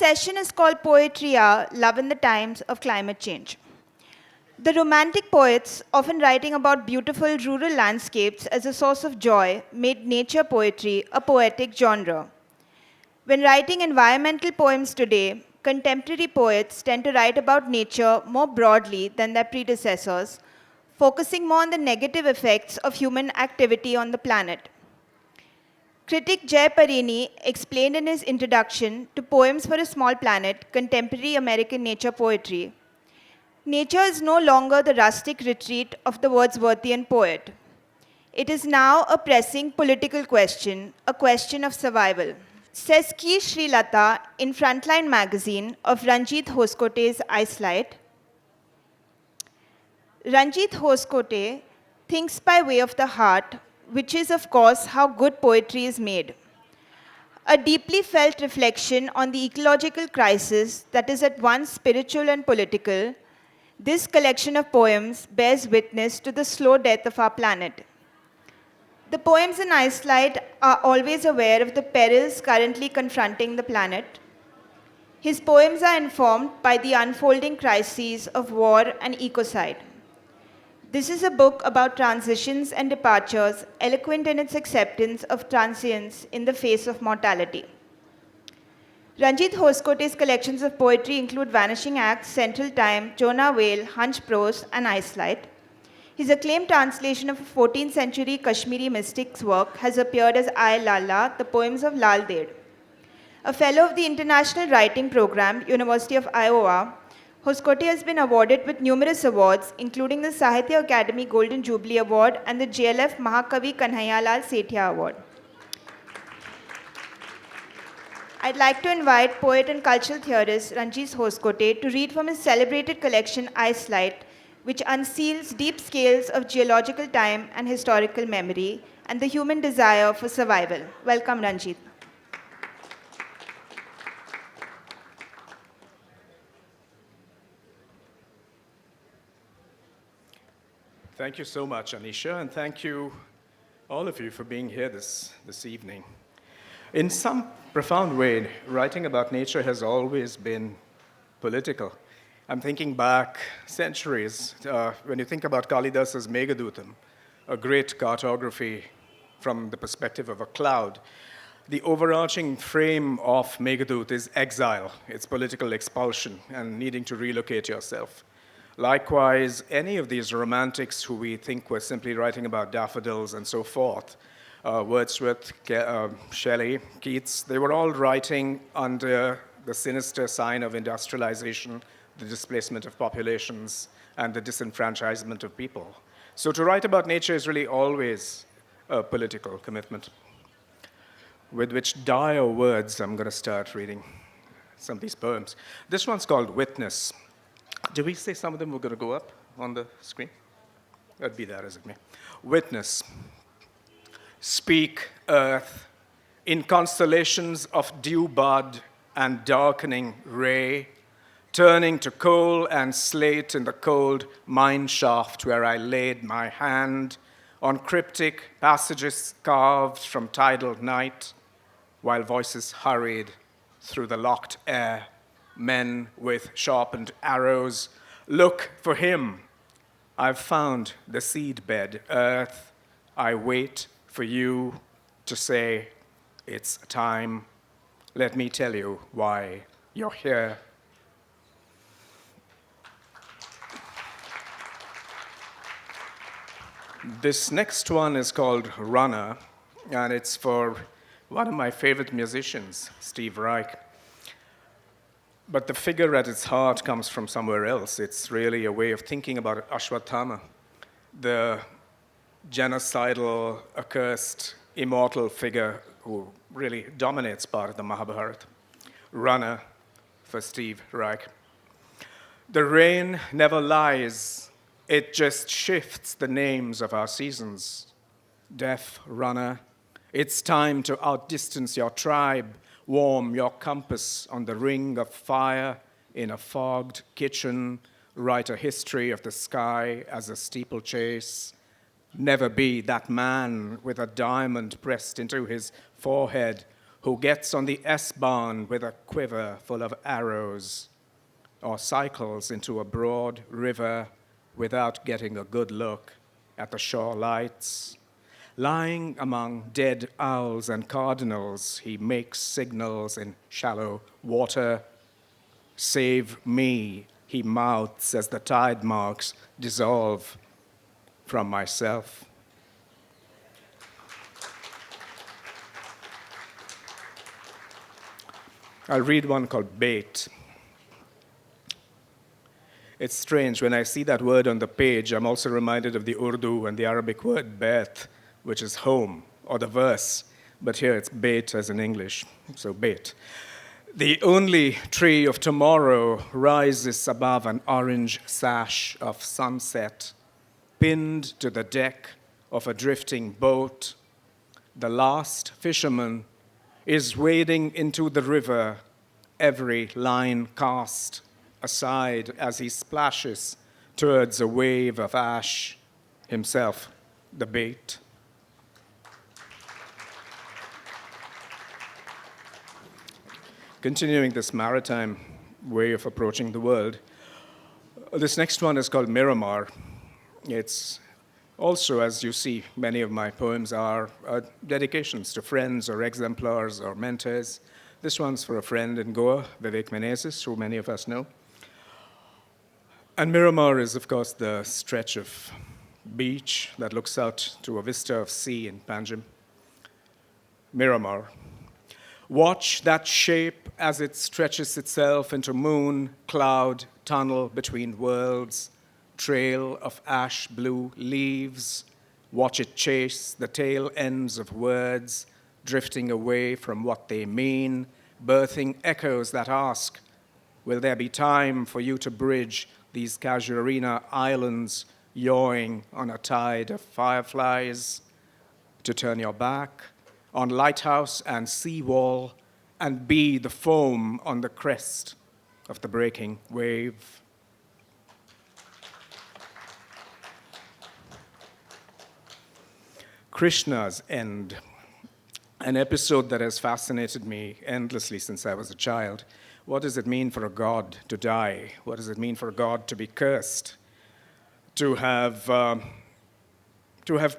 session is called Poetry Hour, Love in the Times of Climate Change. The romantic poets, often writing about beautiful rural landscapes as a source of joy, made nature poetry a poetic genre. When writing environmental poems today, contemporary poets tend to write about nature more broadly than their predecessors, focusing more on the negative effects of human activity on the planet. Critic Jay Parini explained in his introduction to Poems for a Small Planet, Contemporary American Nature Poetry, nature is no longer the rustic retreat of the Wordsworthian poet. It is now a pressing political question, a question of survival. Says K. Srilata in Frontline magazine of Ranjit Hoskote's Icelight, Ranjit Hoskote thinks by way of the heart, which is, of course, how good poetry is made. A deeply felt reflection on the ecological crisis that is at once spiritual and political, this collection of poems bears witness to the slow death of our planet. The poems in Icelight are always aware of the perils currently confronting the planet. His poems are informed by the unfolding crises of war and ecocide. This is a book about transitions and departures, eloquent in its acceptance of transience in the face of mortality. Ranjit Hoskote's collections of poetry include Vanishing Acts, Central Time, Jonah Whale, Hunch Prose, and Icelight. His acclaimed translation of a 14th century Kashmiri mystic's work has appeared as I Lalla, the Poems of Lal Ded. A fellow of the International Writing Program, University of Iowa, Hoskote has been awarded with numerous awards, including the Sahitya Academy Golden Jubilee Award and the JLF Mahakavi Kanhaiyalal Sethia Award. I'd like to invite poet and cultural theorist Ranjit Hoskote to read from his celebrated collection Icelight, which unseals deep scales of geological time and historical memory and the human desire for survival. Welcome, Ranjit. Thank you so much, Anisha, and thank you, all of you, for being here this evening. In some profound way, writing about nature has always been political. I'm thinking back centuries, when you think about Kalidasa's Meghadutam, a great cartography from the perspective of a cloud. The overarching frame of Meghdut is exile, it's political expulsion and needing to relocate yourself. Likewise, any of these romantics who we think were simply writing about daffodils and so forth, Wordsworth, Shelley, Keats, they were all writing under the sinister sign of industrialization, the displacement of populations, and the disenfranchisement of people. So to write about nature is really always a political commitment. With which dire words I'm going to start reading some of these poems. This one's called Witness. Did we say some of them were going to go up on the screen? That'd be that, as it may. Witness. Speak, earth, in constellations of dew bud and darkening ray, turning to coal and slate in the cold mine shaft where I laid my hand on cryptic passages carved from tidal night, while voices hurried through the locked air, men with sharpened arrows. Look for him. I've found the seedbed, earth. I wait for you to say it's time. Let me tell you why you're here. This next one is called Runner, and it's for one of my favorite musicians, Steve Reich. But the figure at its heart comes from somewhere else. It's really a way of thinking about Ashwatthama, the genocidal, accursed, immortal figure who really dominates part of the Mahabharata. Runner for Steve Reich. The rain never lies. It just shifts the names of our seasons. Deaf runner, it's time to outdistance your tribe, warm your compass on the ring of fire in a fogged kitchen, write a history of the sky as a steeplechase. Never be that man with a diamond pressed into his forehead who gets on the S-Bahn with a quiver full of arrows, or cycles into a broad river without getting a good look at the shore lights. Lying among dead owls and cardinals, he makes signals in shallow water. Save me, he mouths as the tide marks dissolve from myself. I'll read one called bait. It's strange, when I see that word on the page, I'm also reminded of the Urdu and the Arabic word bait, which is home, or the verse, but here it's bait as in English, so bait. The only tree of tomorrow rises above an orange sash of sunset, pinned to the deck of a drifting boat. The last fisherman is wading into the river, every line cast aside as he splashes towards a wave of ash, himself the bait. Continuing this maritime way of approaching the world, this next one is called Miramar. It's also, as you see, many of my poems are dedications to friends or exemplars or mentors. This one's for a friend in Goa, Vivek Menezes, who many of us know. And Miramar is, of course, the stretch of beach that looks out to a vista of sea in Panjim. Miramar. Watch that shape as it stretches itself into moon, cloud, tunnel between worlds, trail of ash blue leaves. Watch it chase the tail ends of words, drifting away from what they mean, birthing echoes that ask, will there be time for you to bridge these Casuarina islands yawing on a tide of fireflies, to turn your back on lighthouse and seawall and be the foam on the crest of the breaking wave. Krishna's End, an episode that has fascinated me endlessly since I was a child. What does it mean for a god to die? What does it mean for a god to be cursed? To have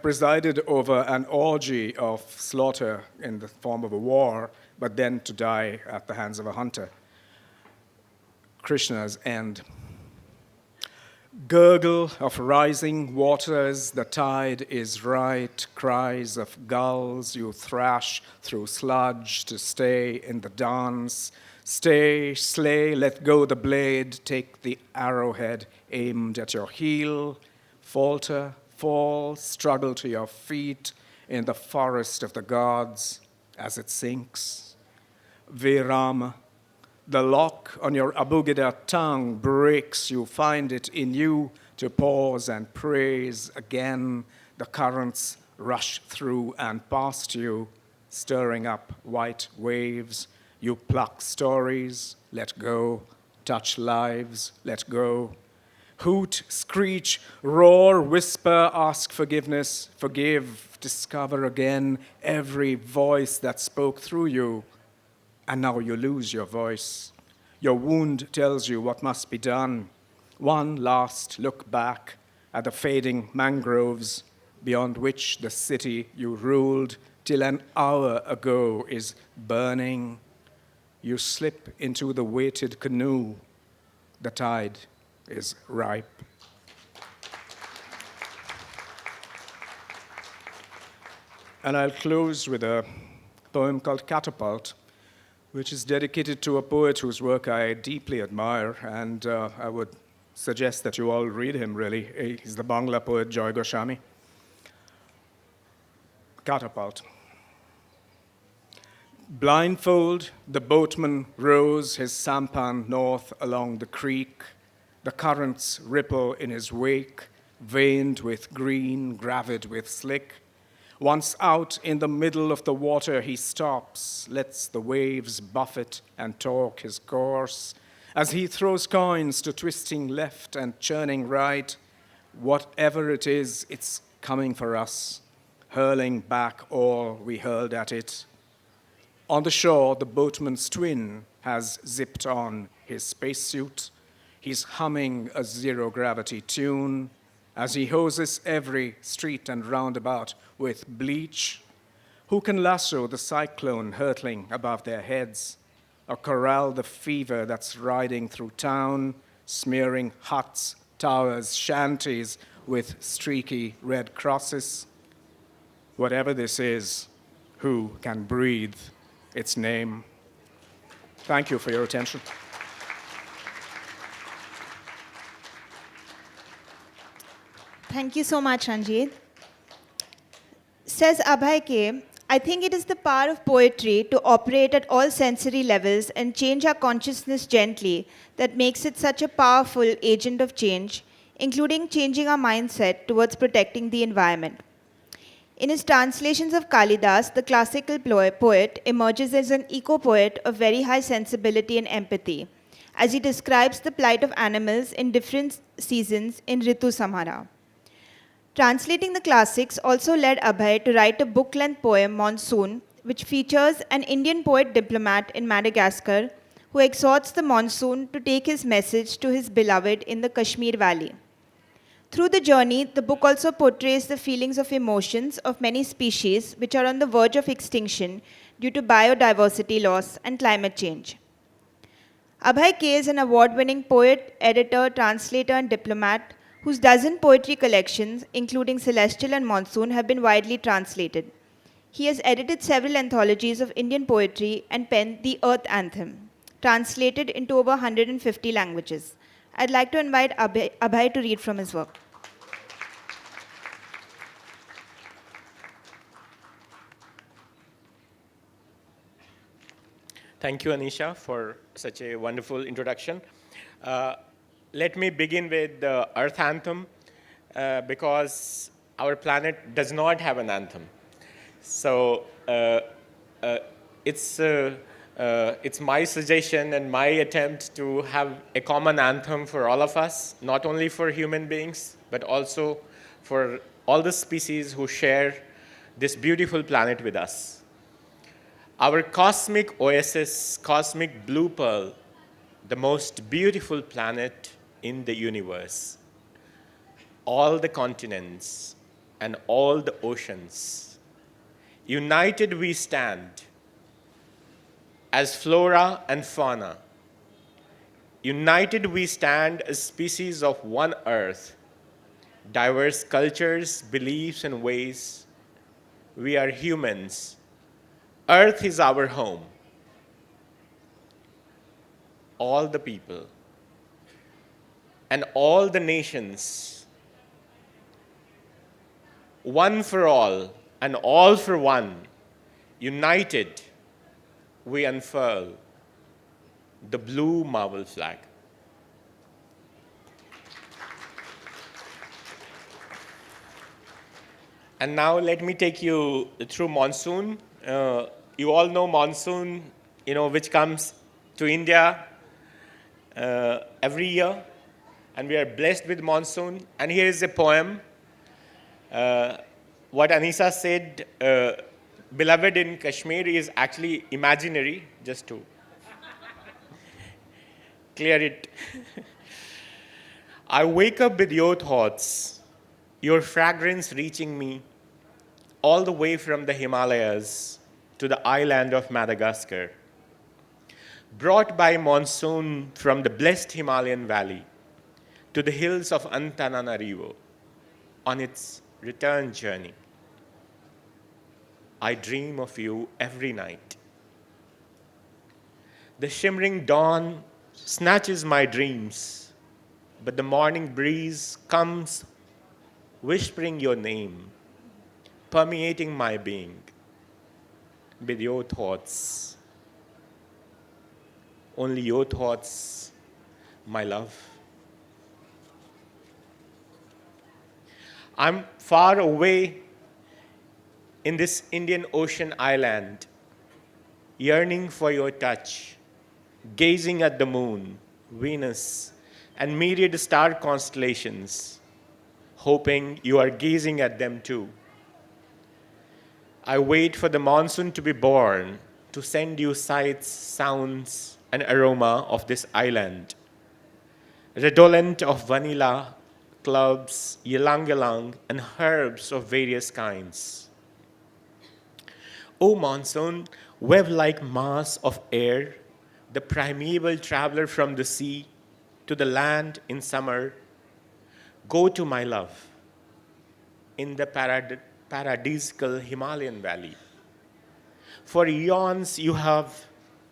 presided over an orgy of slaughter in the form of a war, but then to die at the hands of a hunter. Krishna's End. Gurgle of rising waters, the tide is right, cries of gulls, you thrash through sludge to stay in the dance. Stay, slay, let go the blade, take the arrowhead aimed at your heel, falter, fall, struggle to your feet in the forest of the gods as it sinks. Virama, the lock on your abugida tongue breaks, you find it in you to pause and praise again. The currents rush through and past you, stirring up white waves. You pluck stories, let go, touch lives, let go. Hoot, screech, roar, whisper, ask forgiveness, forgive, discover again every voice that spoke through you. And now you lose your voice. Your wound tells you what must be done. One last look back at the fading mangroves beyond which the city you ruled till an hour ago is burning. You slip into the weighted canoe. The tide is ripe. And I'll close with a poem called Catapult, which is dedicated to a poet whose work I deeply admire, and I would suggest that you all read him, really. He's the Bangla poet Joy Goswami. Catapult. Blindfold, the boatman rows his sampan north along the creek. The currents ripple in his wake, veined with green, gravid with slick. Once out in the middle of the water, he stops, lets the waves buffet and talk his course. As he throws coins to twisting left and churning right, whatever it is, it's coming for us, hurling back all we hurled at it. On the shore, the boatman's twin has zipped on his spacesuit. He's humming a zero-gravity tune as he hoses every street and roundabout with bleach. Who can lasso the cyclone hurtling above their heads, or corral the fever that's riding through town, smearing huts, towers, shanties with streaky red crosses? Whatever this is, who can breathe its name? Thank you for your attention. Thank you so much, Ranjit. Says Abhay K, I think it is the power of poetry to operate at all sensory levels and change our consciousness gently that makes it such a powerful agent of change, including changing our mindset towards protecting the environment. In his translations of Kalidas, the classical poet emerges as an eco-poet of very high sensibility and empathy, as he describes the plight of animals in different seasons in Ritu Samhara. Translating the classics also led Abhay to write a book-length poem, Monsoon, which features an Indian poet diplomat in Madagascar who exhorts the monsoon to take his message to his beloved in the Kashmir Valley. Through the journey, the book also portrays the feelings of emotions of many species which are on the verge of extinction due to biodiversity loss and climate change. Abhay K is an award-winning poet, editor, translator, and diplomat whose dozen poetry collections, including Celestial and Monsoon, have been widely translated. He has edited several anthologies of Indian poetry and penned the Earth Anthem, translated into over 150 languages. I'd like to invite Abhay to read from his work. Thank you, Anisha, for such a wonderful introduction. Let me begin with the Earth Anthem, because our planet does not have an anthem. So it's my suggestion and my attempt to have a common anthem for all of us, not only for human beings, but also for all the species who share this beautiful planet with us. Our cosmic oasis, cosmic blue pearl, the most beautiful planet in the universe. All the continents and all the oceans. United we stand as flora and fauna. United we stand as species of one earth, diverse cultures, beliefs, and ways. We are humans. Earth is our home. All the people and all the nations, one for all and all for one, united, we unfurl the blue marble flag. And now let me take you through monsoon. You all know monsoon, which comes to India every year, and we are blessed with monsoon. And here is a poem. What Anisha said, beloved in Kashmir, is actually imaginary, just to clear it. I wake up with your thoughts, your fragrance reaching me all the way from the Himalayas to the island of Madagascar, brought by monsoon from the blessed Himalayan valley to the hills of Antananarivo on its return journey. I dream of you every night. The shimmering dawn snatches my dreams, but the morning breeze comes whispering your name, permeating my being with your thoughts. Only your thoughts, my love. I'm far away in this Indian Ocean island, yearning for your touch, gazing at the moon, Venus, and myriad star constellations, hoping you are gazing at them too. I wait for the monsoon to be born, to send you sights, sounds, and aroma of this island, redolent of vanilla, clubs, ylang-ylang, and herbs of various kinds. O monsoon, web-like mass of air, the primeval traveler from the sea to the land in summer, go to my love in the paradisical Himalayan valley. For eons you have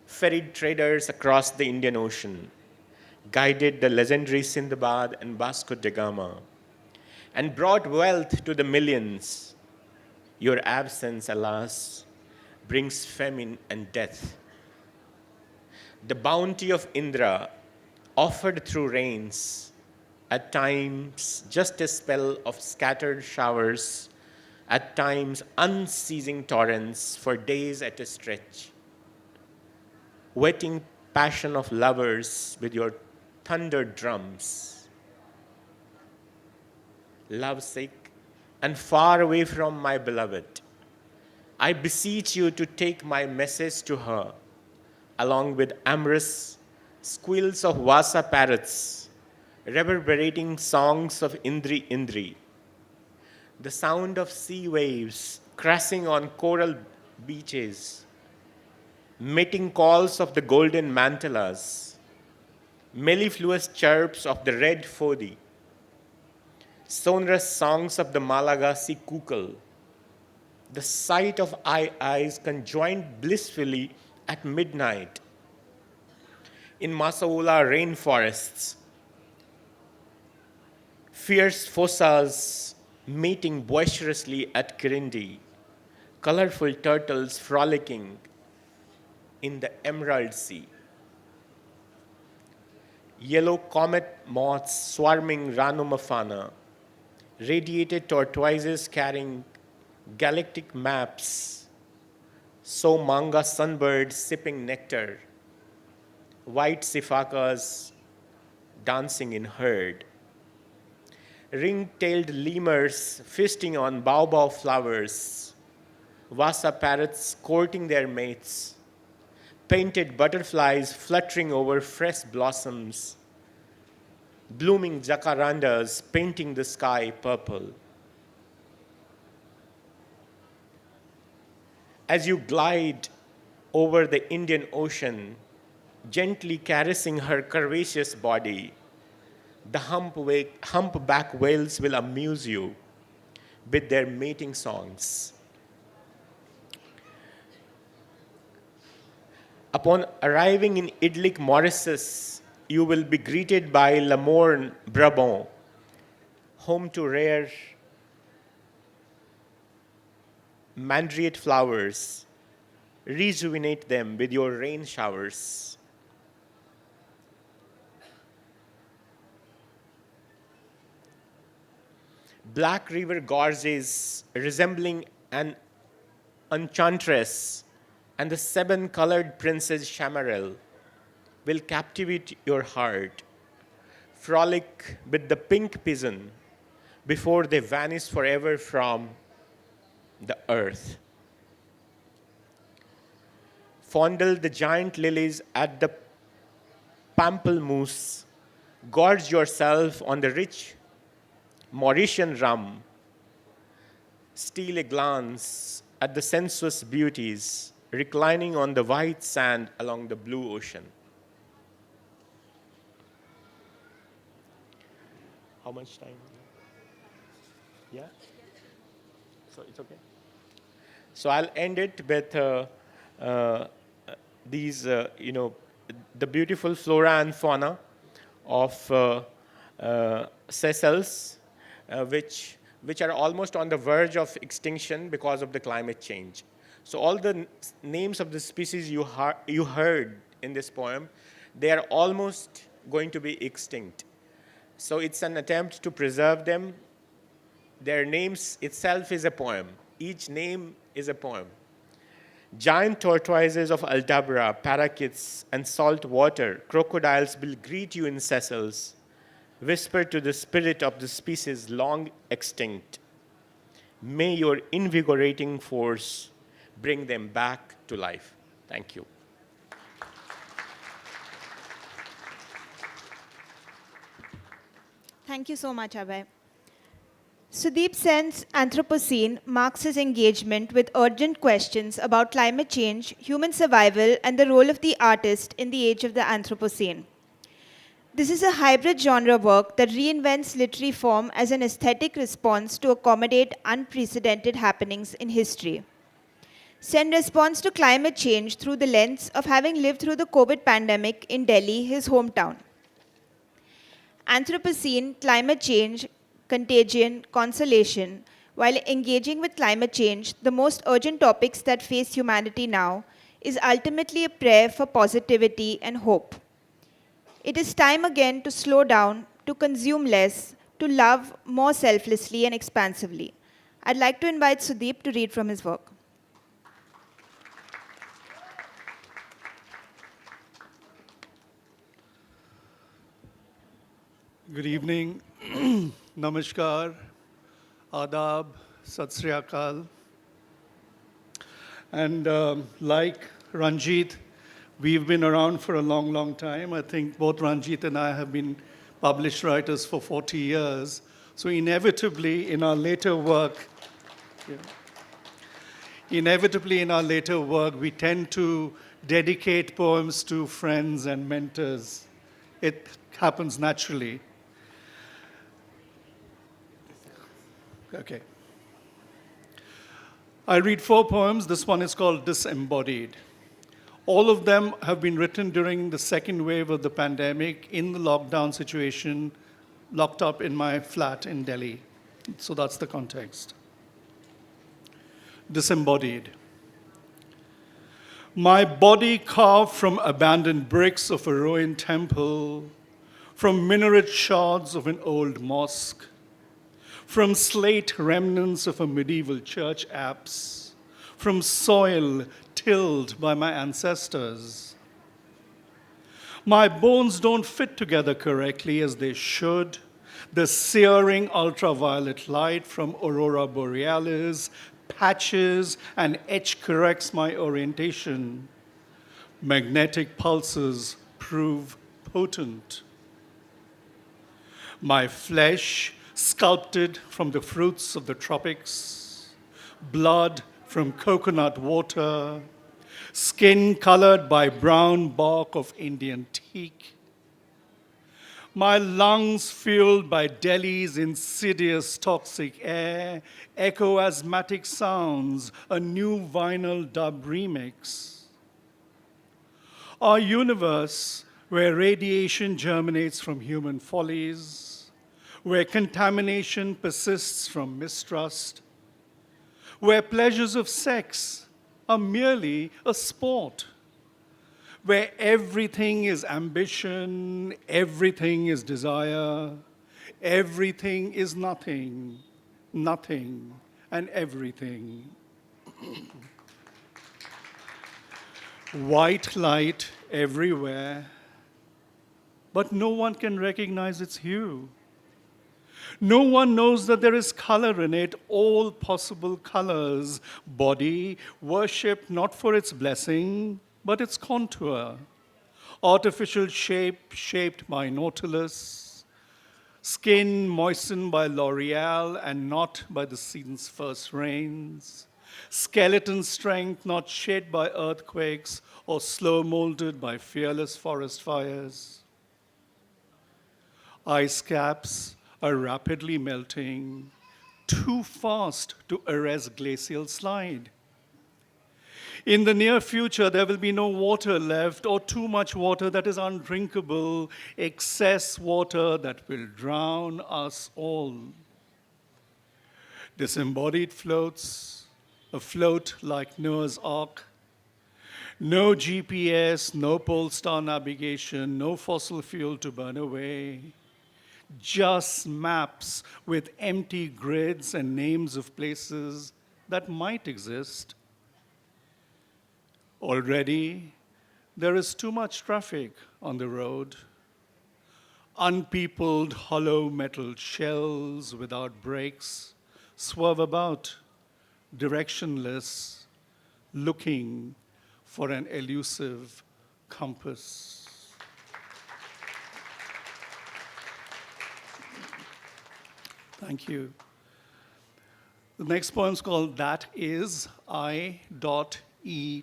ferried traders across the Indian Ocean, guided the legendary Sindbad and Vasco da Gama, and brought wealth to the millions. Your absence, alas, brings famine and death. The bounty of Indra, offered through rains, at times just a spell of scattered showers, at times unceasing torrents for days at a stretch. Wetting passion of lovers with your thunder drums. Lovesick and far away from my beloved, I beseech you to take my message to her, along with amorous squeals of Vasa parrots, reverberating songs of Indri Indri, the sound of sea waves crashing on coral beaches, mating calls of the golden mantelas, mellifluous chirps of the red foddy, sonorous songs of the Malagasy kukal, the sight of eyes conjoined blissfully at midnight in Masaula rainforests, fierce fossas mating boisterously at Kirindi, colorful turtles frolicking in the Emerald Sea, yellow comet moths swarming Ranumafana, radiated tortoises carrying galactic maps, so manga sunbirds sipping nectar, white sifakas dancing in herd, ring-tailed lemurs feasting on baobab flowers, Vasa parrots courting their mates, painted butterflies fluttering over fresh blossoms, blooming jacarandas painting the sky purple. As you glide over the Indian Ocean, gently caressing her curvaceous body, the humpback whales will amuse you with their mating songs. Upon arriving in idyllic Mauritius, you will be greeted by Le Morne, Brabant, home to rare mandriate flowers. Rejuvenate them with your rain showers. Black river gorges resembling an enchantress and the seven-colored princess Chamarel will captivate your heart. Frolic with the pink pigeon before they vanish forever from the earth. Fondle the giant lilies at the pamplemousse. Gorge yourself on the rich Mauritian rum. Steal a glance at the sensuous beauties reclining on the white sand along the blue ocean. How much time? Yeah? So it's okay? So I'll end it with these, the beautiful flora and fauna of Seychelles, which are almost on the verge of extinction because of the climate change. So all the names of the species you heard in this poem, they are almost going to be extinct. So it's an attempt to preserve them. Their names itself is a poem. Each name is a poem. Giant tortoises of Aldabra, parakeets, and salt water, crocodiles will greet you in Seychelles, whisper to the spirit of the species long extinct. May your invigorating force bring them back to life. Thank you. Thank you. Thank you so much, Abhay. Sudeep Sen's Anthropocene marks his engagement with urgent questions about climate change, human survival, and the role of the artist in the age of the Anthropocene. This is a hybrid genre work that reinvents literary form as an aesthetic response to accommodate unprecedented happenings in history. Sen responds to climate change through the lens of having lived through the COVID pandemic in Delhi, his hometown. Anthropocene, climate change, contagion, consolation, while engaging with climate change, the most urgent topics that face humanity now, is ultimately a prayer for positivity and hope. It is time again to slow down, to consume less, to love more selflessly and expansively. I'd like to invite Sudeep to read from his work. Good evening, namaskar, adab, sat sri akal. And like Ranjit, we've been around for a long, long time. I think both Ranjit and I have been published writers for 40 years. So inevitably in our later work, we tend to dedicate poems to friends and mentors. It happens naturally. Okay. I read 4 poems. This one is called Disembodied. All of them have been written during the second wave of the pandemic in the lockdown situation, locked up in my flat in Delhi. So that's the context. Disembodied. My body carved from abandoned bricks of a ruined temple, from minaret shards of an old mosque, from slate remnants of a medieval church apse, from soil tilled by my ancestors. My bones don't fit together correctly as they should. The searing ultraviolet light from aurora borealis patches and etch corrects my orientation. Magnetic pulses prove potent. My flesh sculpted from the fruits of the tropics, blood from coconut water, skin colored by brown bark of Indian teak. My lungs fueled by Delhi's insidious toxic air, echo asthmatic sounds, a new vinyl dub remix. Our universe, where radiation germinates from human follies, where contamination persists from mistrust, where pleasures of sex are merely a sport, where everything is ambition, everything is desire, everything is nothing, nothing, and everything. White light everywhere, but no one can recognize its hue. No one knows that there is color in it, all possible colors. Body worshipped not for its blessing, but its contour. Artificial shape shaped by Nautilus. Skin moistened by L'Oreal and not by the season's first rains. Skeleton strength not shed by earthquakes or slow molded by fearless forest fires. Ice caps are rapidly melting, too fast to arrest glacial slide. In the near future, there will be no water left or too much water that is undrinkable, excess water that will drown us all. Disembodied floats, afloat like Noah's Ark. No GPS, no pole star navigation, no fossil fuel to burn away. Just maps with empty grids and names of places that might exist. Already, there is too much traffic on the road. Unpeopled hollow metal shells without brakes swerve about, directionless, looking for an elusive compass. Thank you. The next poem is called That Is I. E.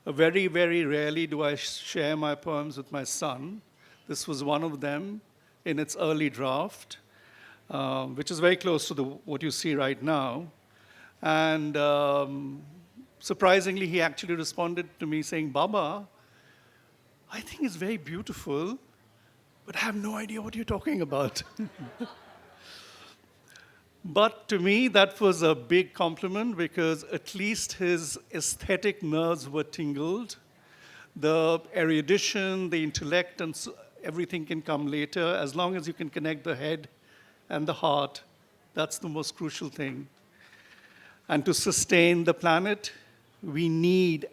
Very, very rarely do I share my poems with my son. This was one of them in its early draft, which is very close to what you see right now. And surprisingly, he actually responded to me saying, Baba, I think it's very beautiful, but I have no idea what you're talking about. But to me, that was a big compliment because at least his aesthetic nerves were tingled. The erudition, the intellect, and everything can come later. As long as you can connect the head and the heart, that's the most crucial thing. And to sustain the planet, we need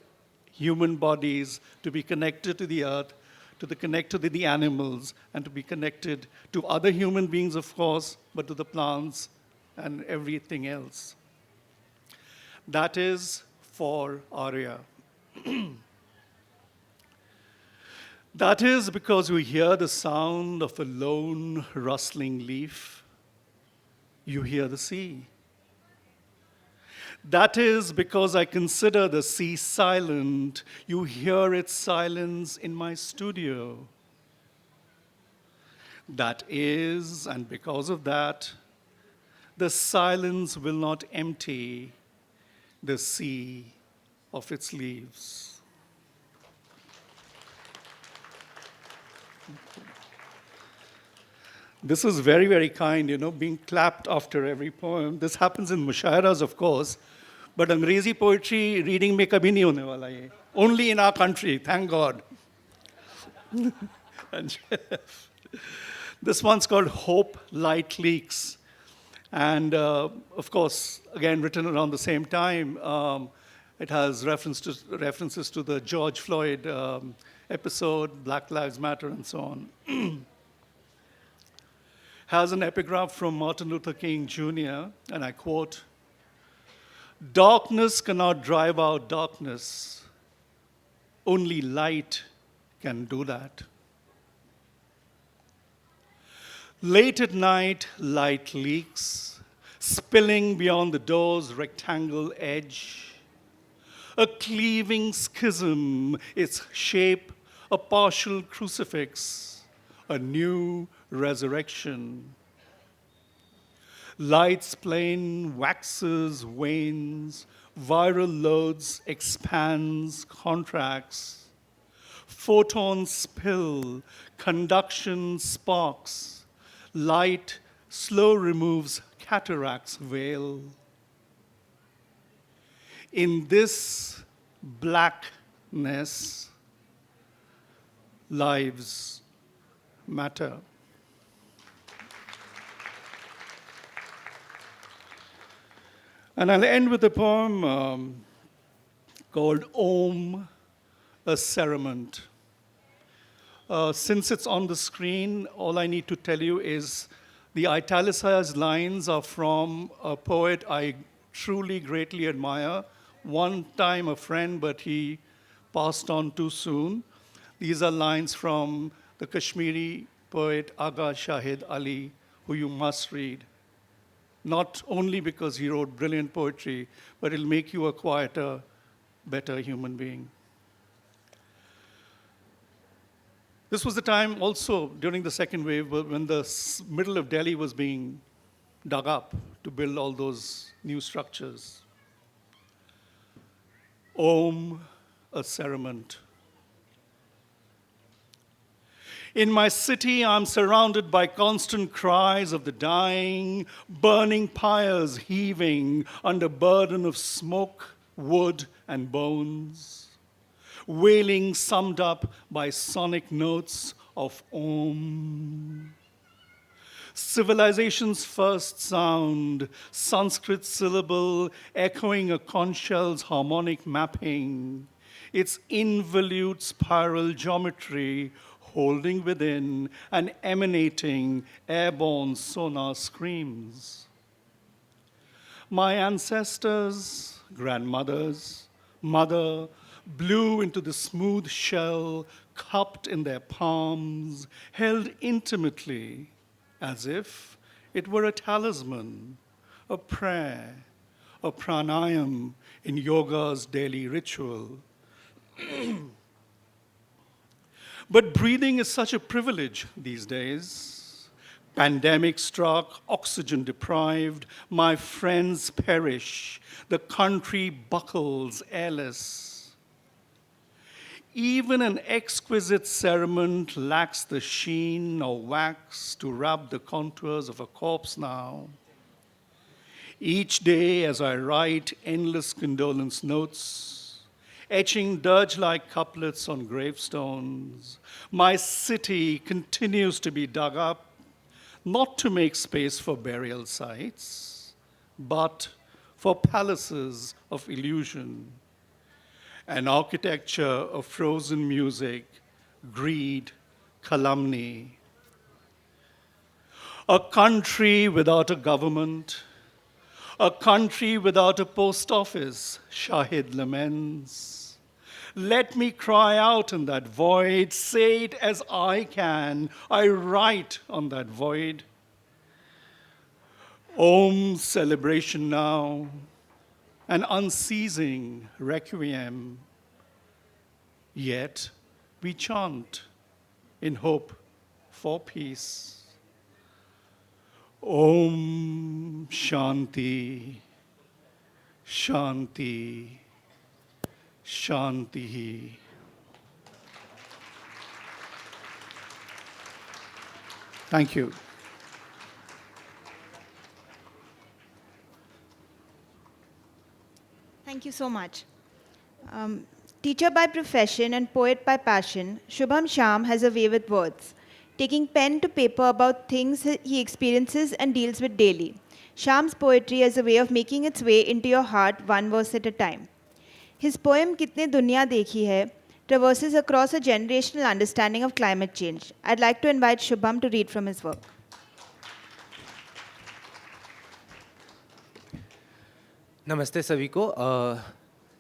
human bodies to be connected to the earth, to be connected to the animals, and to be connected to other human beings, of course, but to the plants and everything else. That is for Arya. That is because you hear the sound of a lone rustling leaf. You hear the sea. That is because I consider the sea silent. You hear its silence in my studio. That is, and because of that, the silence will not empty the sea of its leaves. This is very, very kind, being clapped after every poem. This happens in mushairas, of course, but Angrezi poetry reading mein kabhi nahi hone wala ye. Only in our country, thank God. And this one's called Hope Light Leaks. And of course, again, written around the same time, it has references to the George Floyd episode, Black Lives Matter, and so on. Has an epigraph from Martin Luther King Jr., and I quote, "Darkness cannot drive out darkness. Only light can do that." Late at night, light leaks, spilling beyond the door's rectangle edge. A cleaving schism, its shape a partial crucifix, a new resurrection. Light's plane waxes, wanes, viral loads, expands, contracts. Photons spill, conduction sparks. Light slow removes cataracts veil. In this blackness, lives matter. And I'll end with a poem called Om, a Ceremony. Since it's on the screen, all I need to tell you is the italicized lines are from a poet I truly greatly admire. One time a friend, but he passed on too soon. These are lines from the Kashmiri poet Agha Shahid Ali, who you must read. Not only because he wrote brilliant poetry, but it'll make you a quieter, better human being. This was the time also during the second wave when the middle of Delhi was being dug up to build all those new structures. Om, a ceremony. In my city, I'm surrounded by constant cries of the dying, burning pyres heaving under burden of smoke, wood, and bones. Wailing summed up by sonic notes of Om. Civilization's first sound, Sanskrit syllable echoing a conch shell's harmonic mapping, its involute spiral geometry holding within and emanating airborne sonar screams. My ancestors, grandmothers, mother blew into the smooth shell cupped in their palms, held intimately as if it were a talisman, a prayer, a pranayam in yoga's daily ritual. But breathing is such a privilege these days. Pandemic struck, oxygen deprived, my friends perish, the country buckles airless. Even an exquisite cerement lacks the sheen or wax to wrap the contours of a corpse now. Each day as I write endless condolence notes, etching dirge-like couplets on gravestones, my city continues to be dug up, not to make space for burial sites, but for palaces of illusion, an architecture of frozen music, greed, calumny. A country without a government, a country without a post office, Shahid laments. Let me cry out in that void, say it as I can. I write on that void. Om, celebration now, an unceasing requiem. Yet we chant in hope for peace. Om Shanti, Shanti, Shanti. Thank you. Thank you so much. Teacher by profession and poet by passion, Shubham Shyam has a way with words, taking pen to paper about things he experiences and deals with daily. Shyam's poetry has a way of making its way into your heart one verse at a time. His poem Kitni Duniya Dekhi Hai traverses across a generational understanding of climate change. I'd like to invite Shubham to read from his work. नमस्ते सभी को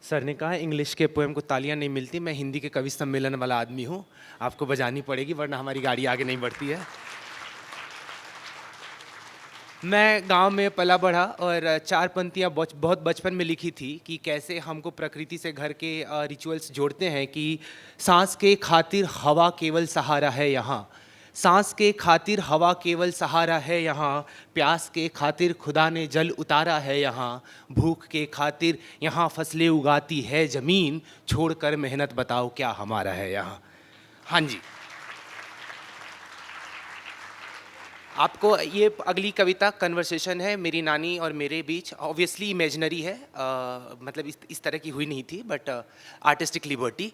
sir ने कहा English के poem को तालियां नहीं मिलती, मैं हिंदी के कवि सम्मेलन वाला आदमी हूँ, आपको बजानी पड़ेगी वरना हमारी गाड़ी आगे नहीं बढ़ती है। मैं गांव में पला बढ़ा और चार पंक्तियाँ बहुत बचपन में लिखी थी कि कैसे हमको प्रकृति से घर के रिचुअल्स जोड़ते हैं कि सांस के खातिर हवा केवल सहारा है यहाँ, सांस के खातिर हवा केवल सहारा है यहाँ, प्यास के खातिर खुदा ने जल उतारा है यहाँ, भूख के खातिर यहाँ फसलें उगाती है ज़मीन, छोड़कर मेहनत बताओ क्या हमारा है यहाँ। हाँ जी, आपको ये अगली कविता कन्वर्सेशन है मेरी नानी और मेरे बीच, ऑब्वियसली इमेजिनरी है, मतलब इस तरह की हुई नहीं थी बट आर्टिस्टिक लिबर्टी।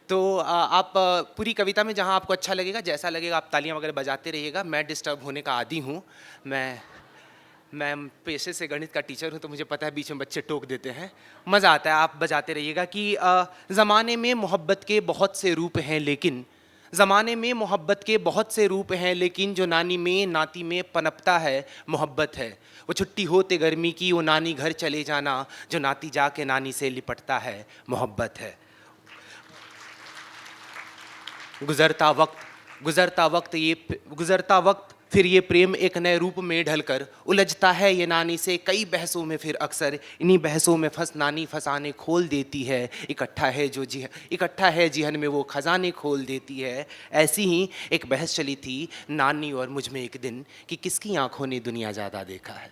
तो आप पूरी कविता में जहाँ आपको अच्छा लगेगा, जैसा लगेगा आप तालियां वगैरह बजाते रहिएगा। मैं डिस्टर्ब होने का आदी हूँ, मैं पेशे से गणित का टीचर हूँ तो मुझे पता है बीच में बच्चे टोक देते हैं, मज़ा आता है, आप बजाते रहिएगा कि ज़माने में मोहब्बत के बहुत से रूप हैं लेकिन, ज़माने में मोहब्बत के बहुत से रूप हैं लेकिन जो नानी में नाती में पनपता है मोहब्बत है। वो छुट्टी होते गर्मी की वो नानी घर चले जाना, जो नाती जाके नानी से लिपटता है मोहब्बत है। गुज़रता वक्त फिर ये प्रेम एक नए रूप में ढलकर उलझता है ये नानी से कई बहसों में, फिर अक्सर इन्हीं बहसों में फंस नानी फसाने खोल देती है, इकट्ठा है जिहन में वो खजाने खोल देती है। ऐसी ही एक बहस चली थी नानी और मुझ में एक दिन कि किसकी आंखों ने दुनिया ज़्यादा देखा है।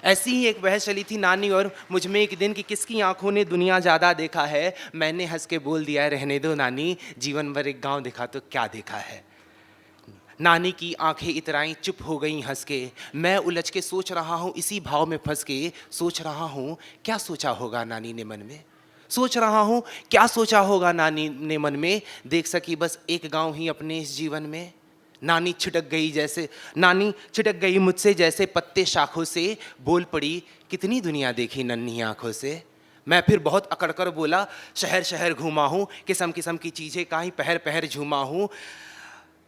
ऐसी ही एक बहस चली थी नानी और मुझ में एक दिन कि किसकी आंखों ने दुनिया ज़्यादा देखा है। मैंने हंस के बोल दिया रहने दो नानी, जीवन भर एक गांव देखा तो क्या देखा है। नानी की आंखें इतराई चुप हो गईं हंस के, मैं उलझ के सोच रहा हूँ इसी भाव में फंस के, सोच रहा हूँ क्या सोचा होगा नानी ने मन में, सोच रहा हूँ क्या सोचा होगा नानी ने मन में, देख सकी बस एक गांव ही अपने इस जीवन में। नानी छिटक गई मुझसे जैसे पत्ते शाखों से, बोल पड़ी कितनी दुनिया देखी नन्ही आंखों से। मैं फिर बहुत अकड़ कर बोला शहर शहर घूमा हूँ, किस्म किस्म की चीज़ें कहीं पहर पहर झूमा हूँ।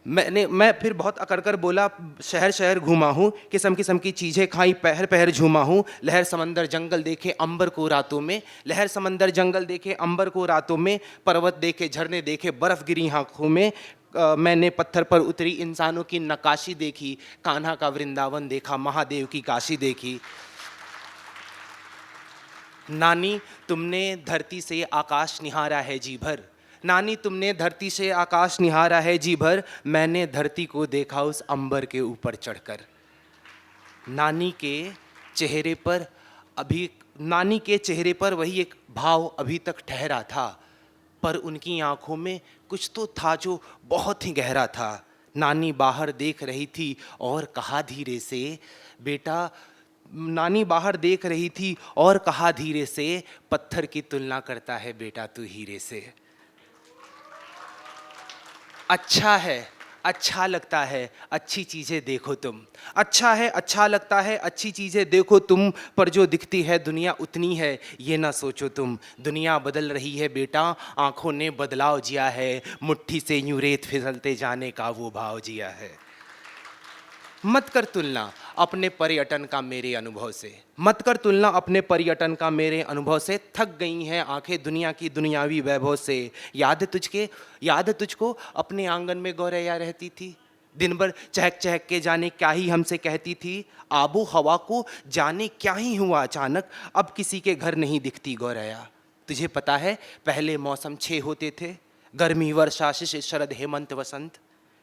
मैं फिर बहुत अकड़ कर बोला, शहर शहर घूमा हूँ, किस्म किस्म की चीज़ें खाई, पहर पहर झूमा हूँ, लहर समंदर जंगल देखे अंबर को रातों में, लहर समंदर जंगल देखे अंबर को रातों में, पर्वत देखे झरने देखे बर्फ गिरी आँखों में, मैंने पत्थर पर उतरी इंसानों की नक्काशी देखी, कान्हा का वृंदावन देखा, महादेव की काशी देखी। नानी तुमने धरती से आकाश निहारा है जी भर, नानी तुमने धरती से आकाश निहारा है जी भर, मैंने धरती को देखा उस अंबर के ऊपर चढ़कर। नानी के चेहरे पर नानी के चेहरे पर वही एक भाव अभी तक ठहरा था, पर उनकी आंखों में कुछ तो था जो बहुत ही गहरा था। नानी बाहर देख रही थी और कहा धीरे से, बेटा, नानी बाहर देख रही थी और कहा धीरे से, पत्थर की तुलना करता है बेटा तू हीरे से। अच्छा है, अच्छा लगता है, अच्छी चीज़ें देखो तुम, अच्छा है, अच्छा लगता है, अच्छी चीज़ें देखो तुम, पर जो दिखती है दुनिया उतनी है ये ना सोचो तुम। दुनिया बदल रही है बेटा, आंखों ने बदलाव जिया है, मुट्ठी से यूं रेत फिसलते जाने का वो भाव जिया है। मत कर तुलना अपने पर्यटन का मेरे अनुभव से, मत कर तुलना अपने पर्यटन का मेरे अनुभव से, थक गई हैं आंखें दुनिया की दुनियावी वैभव से। याद तुझको अपने आंगन में गौरैया रहती थी, दिन भर चहक चहक के जाने क्या ही हमसे कहती थी। आबो हवा को जाने क्या ही हुआ अचानक, अब किसी के घर नहीं दिखती गौरैया। तुझे पता है पहले मौसम 6 होते थे, गर्मी वर्षा शिशिर शरद हेमंत वसंत।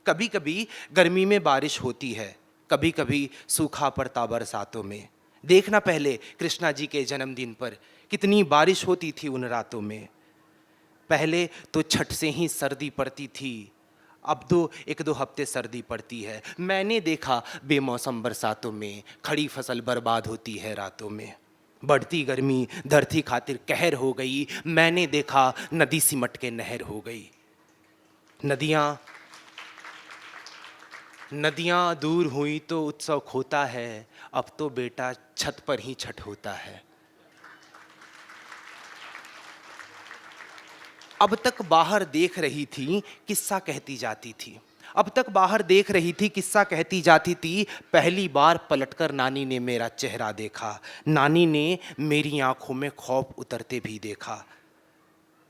कभी कभी गर्मी में बारिश होती है, कभी कभी सूखा पड़ता बरसातों में। देखना पहले कृष्णा जी के जन्मदिन पर कितनी बारिश होती थी उन रातों में। पहले तो छठ से ही सर्दी पड़ती थी, अब तो 1-2 हफ्ते सर्दी पड़ती है। मैंने देखा बेमौसम बरसातों में खड़ी फसल बर्बाद होती है रातों में। बढ़ती गर्मी धरती खातिर कहर हो गई, मैंने देखा नदी सिमट के नहर हो गई। नदियाँ दूर हुई तो उत्सव खोता है, अब तो बेटा छत पर ही छठ होता है। अब तक बाहर देख रही थी किस्सा कहती जाती थी, अब तक बाहर देख रही थी किस्सा कहती जाती थी। पहली बार पलटकर नानी ने मेरा चेहरा देखा, नानी ने मेरी आंखों में खौफ उतरते भी देखा।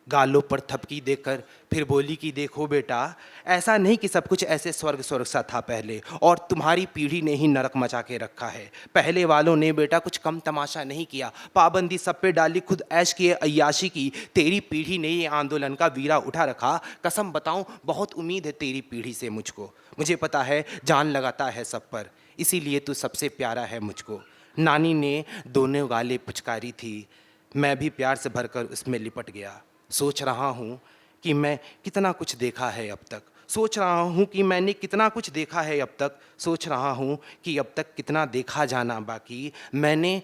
गालों पर थपकी देकर फिर बोली कि देखो बेटा, ऐसा नहीं कि सब कुछ ऐसे स्वर्ग स्वर्ग सा था पहले, और तुम्हारी पीढ़ी ने ही नरक मचा के रखा है। पहले वालों ने बेटा कुछ कम तमाशा नहीं किया, पाबंदी सब पे डाली, खुद ऐश किए अय्याशी की। तेरी पीढ़ी ने ये आंदोलन का वीरा उठा रखा, कसम बताऊं बहुत उम्मीद है तेरी पीढ़ी से मुझको। मुझे पता है जान लगाता है सब पर, इसीलिए तू सबसे प्यारा है मुझको। नानी ने दोनों गालें पुचकारी थी, मैं भी प्यार से भरकर उसमें लिपट गया। सोच रहा हूँ कि मैं कितना कुछ देखा है अब तक, सोच रहा हूँ कि मैंने कितना कुछ देखा है अब तक, सोच रहा हूँ कि अब तक कितना देखा जाना बाकी। मेरी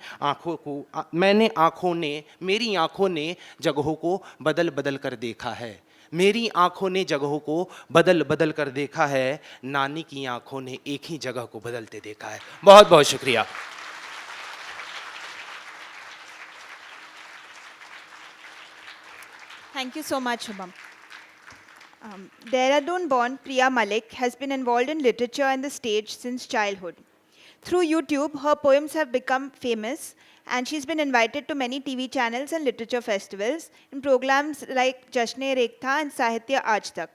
आँखों ने जगहों को बदल बदल कर देखा है, मेरी आँखों ने जगहों को बदल बदल कर देखा है, नानी की आँखों ने एक ही जगह को बदलते देखा है। बहुत बहुत शुक्रिया। Thank you so much, Shubham. Dehradun-born Priya Malik has been involved in literature and the stage since childhood. Through YouTube, her poems have become famous, and she's been invited to many TV channels and literature festivals in programs like Jashn-e-Rektha and Sahitya Aaj Tak.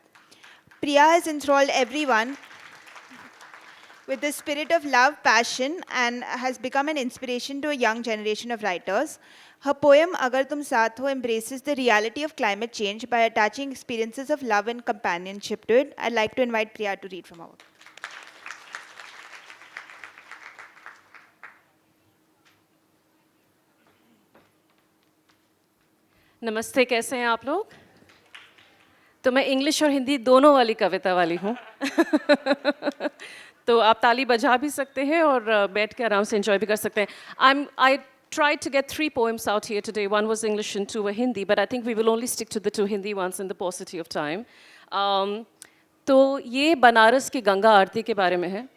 Priya has enthralled everyone with the spirit of love, passion, and has become an inspiration to a young generation of writers. Her poem Agar Tum Saath Ho embraces the reality of climate change by attaching experiences of love and companionship to it. I'd like to invite Priya to read from her work. नमस्ते, कैसे हैं आप लोग? तो मैं English और हिंदी दोनों वाली कविता वाली हूँ। तो आप ताली बजा भी सकते हैं और बैठ के आराम से एंजॉय भी कर सकते हैं। I tried to get 3 poems out here today. One was English and 2 were Hindi, but I think we will only stick to the 2 Hindi ones in the paucity of time. तो ये बनारस की गंगा आरती के बारे में है.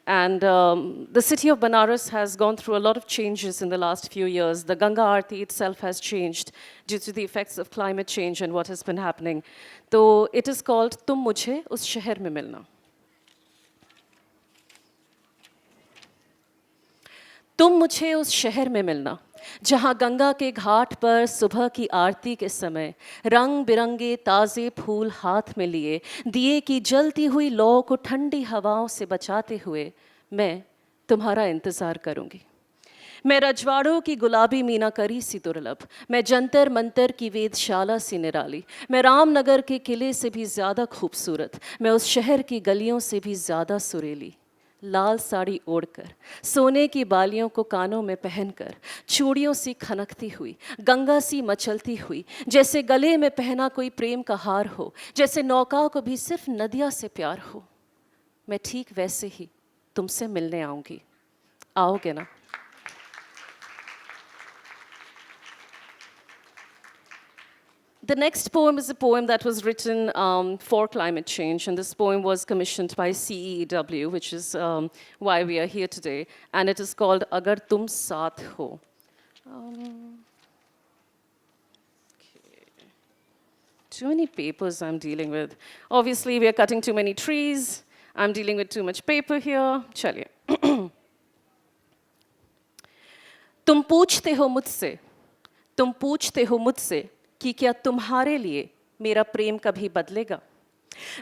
And the city of Banaras has gone through a lot of changes in the last few years. The Ganga Aarti itself has changed due to the effects of climate change and what has been happening. So it is called Tum Mujhe Us Shehar Mein Milna. तुम मुझे उस शहर में मिलना जहाँ गंगा के घाट पर सुबह की आरती के समय रंग बिरंगे ताज़े फूल हाथ में लिए दिए की जलती हुई लौ को ठंडी हवाओं से बचाते हुए मैं तुम्हारा इंतज़ार करूँगी। मैं रजवाड़ों की गुलाबी मीनाकरी सी दुर्लभ, मैं जंतर मंतर की वेदशाला सी निराली, मैं रामनगर के किले से भी ज़्यादा खूबसूरत, मैं उस शहर की गलियों से भी ज़्यादा सुरीली। लाल साड़ी ओढ़कर, सोने की बालियों को कानों में पहनकर, चूड़ियों सी खनकती हुई, गंगा सी मचलती हुई, जैसे गले में पहना कोई प्रेम का हार हो, जैसे नौका को भी सिर्फ नदिया से प्यार हो, मैं ठीक वैसे ही तुमसे मिलने आऊँगी। आओगे ना? The next poem is a poem that was written for climate change, and this poem was commissioned by CEEW, which is why we are here today, and it is called Agar Tum Saath Ho. Too many papers I'm dealing with. Obviously, we are cutting too many trees. I'm dealing with too much paper here. Chaliye. तुम पूछते हो मुझसे कि क्या तुम्हारे लिए मेरा प्रेम कभी बदलेगा?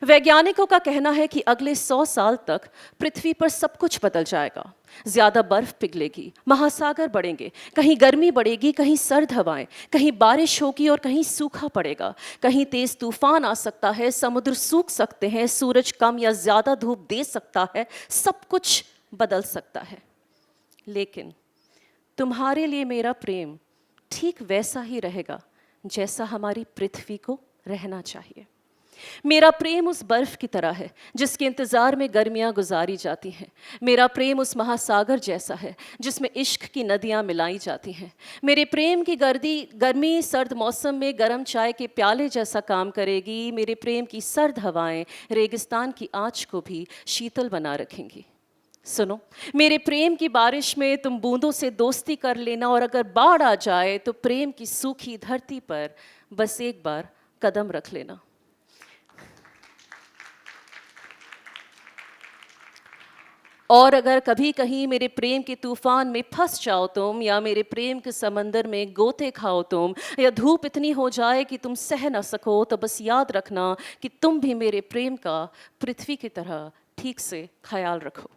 वैज्ञानिकों का कहना है कि अगले 100 साल तक पृथ्वी पर सब कुछ बदल जाएगा। ज्यादा बर्फ पिघलेगी, महासागर बढ़ेंगे, कहीं गर्मी बढ़ेगी, कहीं सर्द हवाएं, कहीं बारिश होगी और कहीं सूखा पड़ेगा, कहीं तेज तूफान आ सकता है, समुद्र सूख सकते हैं, सूरज कम या ज्यादा धूप दे सकता है, सब कुछ बदल सकता है। लेकिन तुम्हारे लिए मेरा प्रेम ठीक वैसा ही रहेगा जैसा हमारी पृथ्वी को रहना चाहिए। मेरा प्रेम उस बर्फ की तरह है जिसके इंतज़ार में गर्मियाँ गुजारी जाती हैं। मेरा प्रेम उस महासागर जैसा है जिसमें इश्क की नदियाँ मिलाई जाती हैं। मेरे प्रेम की गर्मी सर्द मौसम में गर्म चाय के प्याले जैसा काम करेगी। मेरे प्रेम की सर्द हवाएं रेगिस्तान की आँच को भी शीतल बना रखेंगी। सुनो, मेरे प्रेम की बारिश में तुम बूंदों से दोस्ती कर लेना, और अगर बाढ़ आ जाए तो प्रेम की सूखी धरती पर बस एक बार कदम रख लेना। और अगर कभी कहीं मेरे प्रेम के तूफान में फंस जाओ तुम, या मेरे प्रेम के समंदर में गोते खाओ तुम, या धूप इतनी हो जाए कि तुम सह न सको, तो बस याद रखना कि तुम भी मेरे प्रेम का पृथ्वी की तरह ठीक से ख्याल रखो।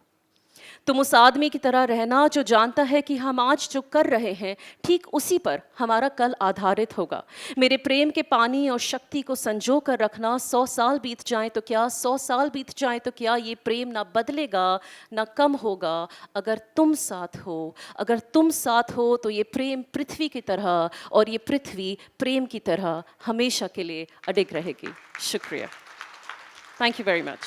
तुम उस आदमी की तरह रहना जो जानता है कि हम आज जो कर रहे हैं ठीक उसी पर हमारा कल आधारित होगा। मेरे प्रेम के पानी और शक्ति को संजो कर रखना। 100 साल बीत जाएं तो क्या, 100 साल बीत जाएं तो क्या, ये प्रेम ना बदलेगा ना कम होगा अगर तुम साथ हो। अगर तुम साथ हो तो ये प्रेम पृथ्वी की तरह, और ये पृथ्वी प्रेम की तरह हमेशा के लिए अडिग रहेगी। शुक्रिया। Thank you very much.